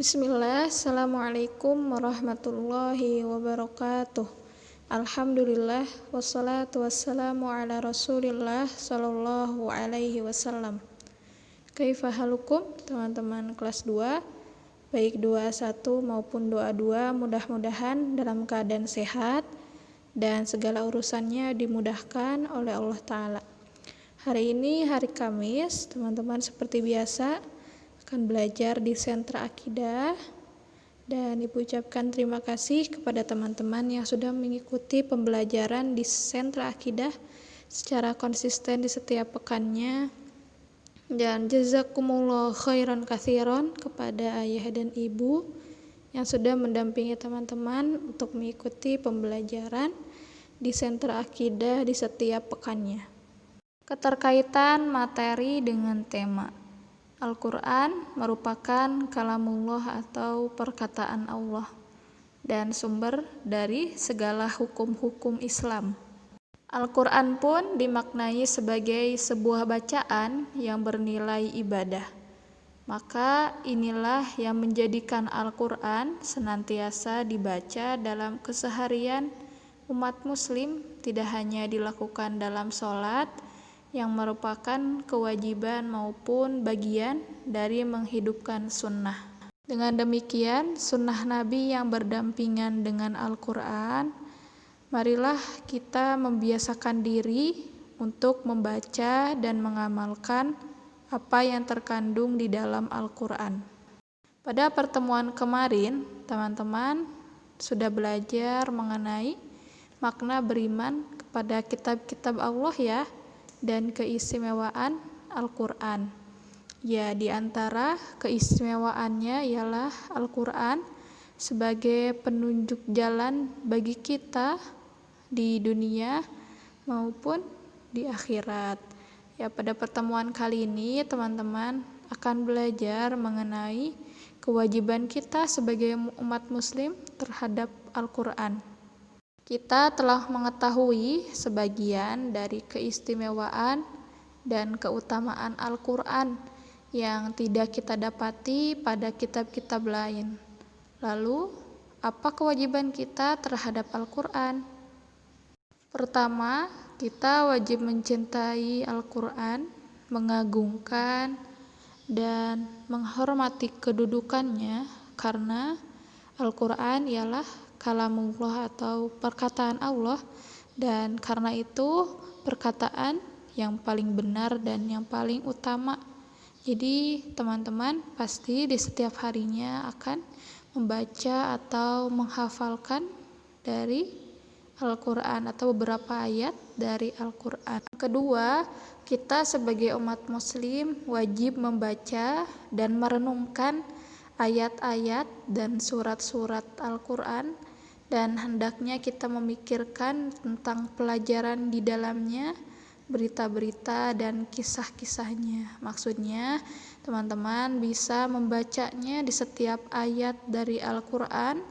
Bismillah, Assalamualaikum warahmatullahi wabarakatuh. Alhamdulillah, wassalatu wassalamu ala rasulillah sallallahu alaihi wasallam. Kaifa halukum, teman-teman kelas 2, baik doa 1 maupun doa 2, mudah-mudahan dalam keadaan sehat dan segala urusannya dimudahkan oleh Allah Ta'ala. Hari ini hari Kamis, teman-teman seperti biasa akan belajar di Sentra Akidah, dan Ibu ucapkan terima kasih kepada teman-teman yang sudah mengikuti pembelajaran di Sentra Akidah secara konsisten di setiap pekannya, dan jazakumullah khairan katsiran kepada ayah dan ibu yang sudah mendampingi teman-teman untuk mengikuti pembelajaran di Sentra Akidah di setiap pekannya. Keterkaitan materi dengan tema Al-Quran merupakan kalamullah atau perkataan Allah dan sumber dari segala hukum-hukum Islam. Al-Quran pun dimaknai sebagai sebuah bacaan yang bernilai ibadah. Maka inilah yang menjadikan Al-Quran senantiasa dibaca dalam keseharian umat muslim, tidak hanya dilakukan dalam sholat, yang merupakan kewajiban maupun bagian dari menghidupkan sunnah. Dengan demikian, sunnah Nabi yang berdampingan dengan Al-Quran, marilah kita membiasakan diri untuk membaca dan mengamalkan apa yang terkandung di dalam Al-Quran. Pada pertemuan kemarin, teman-teman sudah belajar mengenai makna beriman kepada kitab-kitab Allah ya, dan keistimewaan Al-Quran. Ya, di antara keistimewaannya ialah Al-Quran sebagai penunjuk jalan bagi kita di dunia maupun di akhirat. Ya, pada pertemuan kali ini teman-teman akan belajar mengenai kewajiban kita sebagai umat muslim terhadap Al-Quran. Kita telah mengetahui sebagian dari keistimewaan dan keutamaan Al-Quran yang tidak kita dapati pada kitab-kitab lain. Lalu, apa kewajiban kita terhadap Al-Quran? Pertama, kita wajib mencintai Al-Quran, mengagungkan dan menghormati kedudukannya, karena Al-Quran ialah kalamullah atau perkataan Allah, dan karena itu perkataan yang paling benar dan yang paling utama. Jadi teman-teman pasti di setiap harinya akan membaca atau menghafalkan dari Al-Quran atau beberapa ayat dari Al-Quran. Kedua, kita sebagai umat muslim wajib membaca dan merenungkan ayat-ayat dan surat-surat Al-Quran, dan hendaknya kita memikirkan tentang pelajaran di dalamnya, berita-berita dan kisah-kisahnya. Maksudnya, teman-teman bisa membacanya di setiap ayat dari Al-Quran,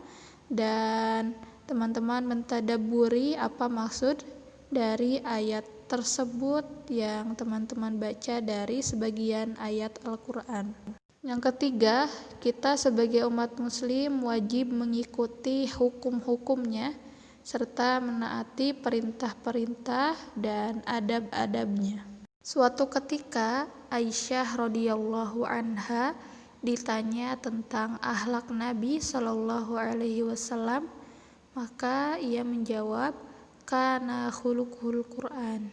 dan teman-teman mentadabburi apa maksud dari ayat tersebut yang teman-teman baca dari sebagian ayat Al-Quran. Yang ketiga, kita sebagai umat muslim wajib mengikuti hukum-hukumnya serta menaati perintah-perintah dan adab-adabnya. Suatu ketika Aisyah radhiyallahu anha ditanya tentang akhlak Nabi sallallahu alaihi wasallam, maka ia menjawab, kana khuluqul Quran.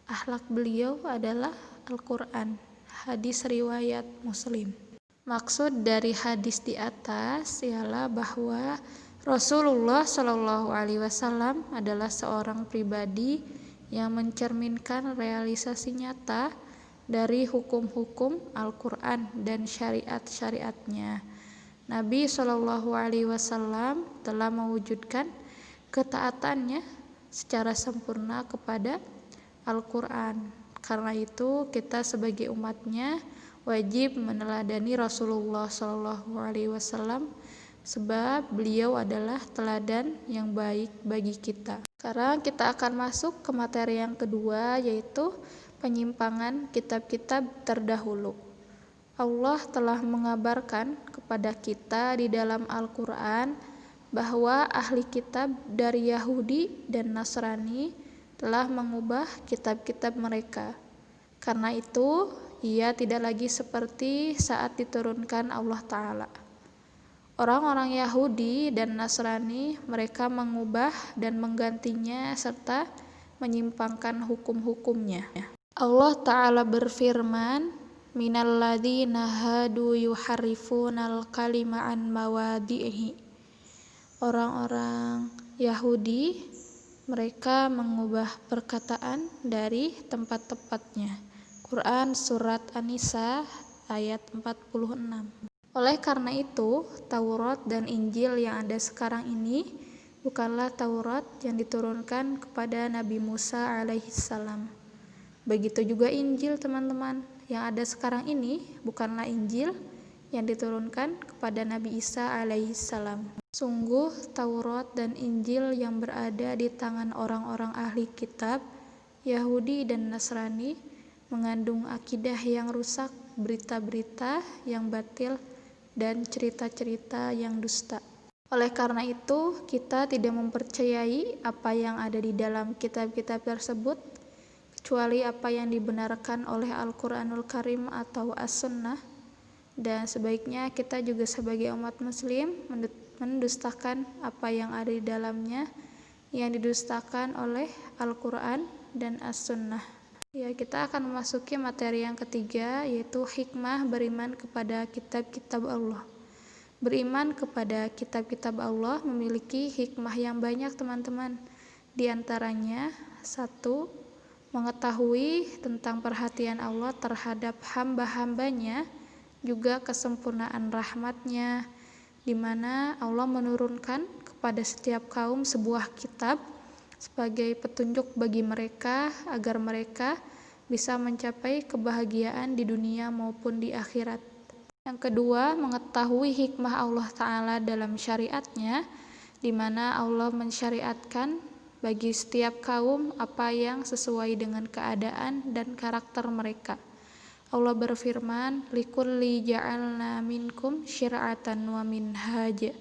Akhlak beliau adalah Al-Quran. Hadis riwayat Muslim. Maksud dari hadis di atas ialah bahwa Rasulullah Shallallahu Alaihi Wasallam adalah seorang pribadi yang mencerminkan realisasi nyata dari hukum-hukum Al-Quran dan syariat-syariatnya. Nabi Shallallahu Alaihi Wasallam telah mewujudkan ketaatannya secara sempurna kepada Al-Quran. Karena itu kita sebagai umatnya wajib meneladani Rasulullah SAW, sebab beliau adalah teladan yang baik bagi kita. Sekarang kita akan masuk ke materi yang kedua, yaitu penyimpangan kitab-kitab terdahulu. Allah telah mengabarkan kepada kita di dalam Al-Quran bahwa ahli kitab dari Yahudi dan Nasrani telah mengubah kitab-kitab mereka. Karena itu, ia tidak lagi seperti saat diturunkan Allah Ta'ala. Orang-orang Yahudi dan Nasrani mereka mengubah dan menggantinya serta menyimpangkan hukum-hukumnya. Allah Ta'ala berfirman, minal ladzina hadu yuharrifunal kalima an mawadhihi. Orang-orang Yahudi mereka mengubah perkataan dari tempat-tempatnya. Quran surat An-Nisa ayat 46. Oleh karena itu, Taurat dan Injil yang ada sekarang ini bukanlah Taurat yang diturunkan kepada Nabi Musa alaihissalam. Begitu juga Injil, teman-teman, yang ada sekarang ini bukanlah Injil yang diturunkan kepada Nabi Isa alaihissalam. Sungguh Taurat dan Injil yang berada di tangan orang-orang ahli kitab Yahudi dan Nasrani mengandung akidah yang rusak, berita-berita yang batil, dan cerita-cerita yang dusta. Oleh karena itu, kita tidak mempercayai apa yang ada di dalam kitab-kitab tersebut, kecuali apa yang dibenarkan oleh Al-Quranul Karim atau As-Sunnah. Dan sebaiknya kita juga sebagai umat muslim mendustakan apa yang ada di dalamnya yang didustakan oleh Al-Quran dan As-Sunnah. Ya, kita akan memasuki materi yang ketiga, yaitu hikmah beriman kepada kitab-kitab Allah. Beriman kepada kitab-kitab Allah memiliki hikmah yang banyak, teman-teman. Di antaranya, 1. Mengetahui tentang perhatian Allah terhadap hamba-hambanya, juga kesempurnaan rahmatnya, di mana Allah menurunkan kepada setiap kaum sebuah kitab sebagai petunjuk bagi mereka agar mereka bisa mencapai kebahagiaan di dunia maupun di akhirat. Yang kedua, mengetahui hikmah Allah Ta'ala dalam syariatnya, di mana Allah mensyariatkan bagi setiap kaum apa yang sesuai dengan keadaan dan karakter mereka. Allah berfirman, likulli ja'alna minkum syir'atan wa minhaja.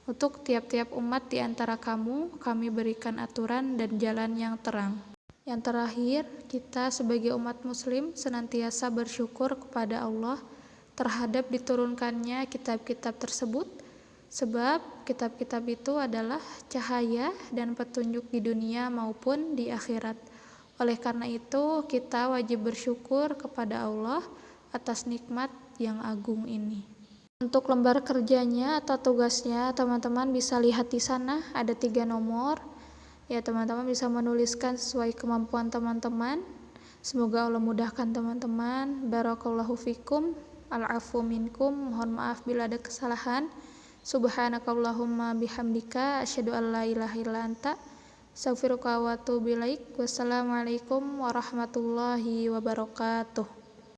Untuk tiap-tiap umat di antara kamu, kami berikan aturan dan jalan yang terang. Yang terakhir, kita sebagai umat muslim senantiasa bersyukur kepada Allah terhadap diturunkannya kitab-kitab tersebut, sebab kitab-kitab itu adalah cahaya dan petunjuk di dunia maupun di akhirat. Oleh karena itu, kita wajib bersyukur kepada Allah atas nikmat yang agung ini. Untuk lembar kerjanya atau tugasnya, teman-teman bisa lihat di sana ada 3 nomor. Ya, teman-teman bisa menuliskan sesuai kemampuan teman-teman. Semoga Allah mudahkan teman-teman. Barakallahu fikum. Al-afu minkum. Mohon maaf bila ada kesalahan. Subhanakallahumma bihamdika asyhadu an la ilaha illa anta astaghfiruka wa atubu ilaik. Wassalamualaikum warahmatullahi wabarakatuh.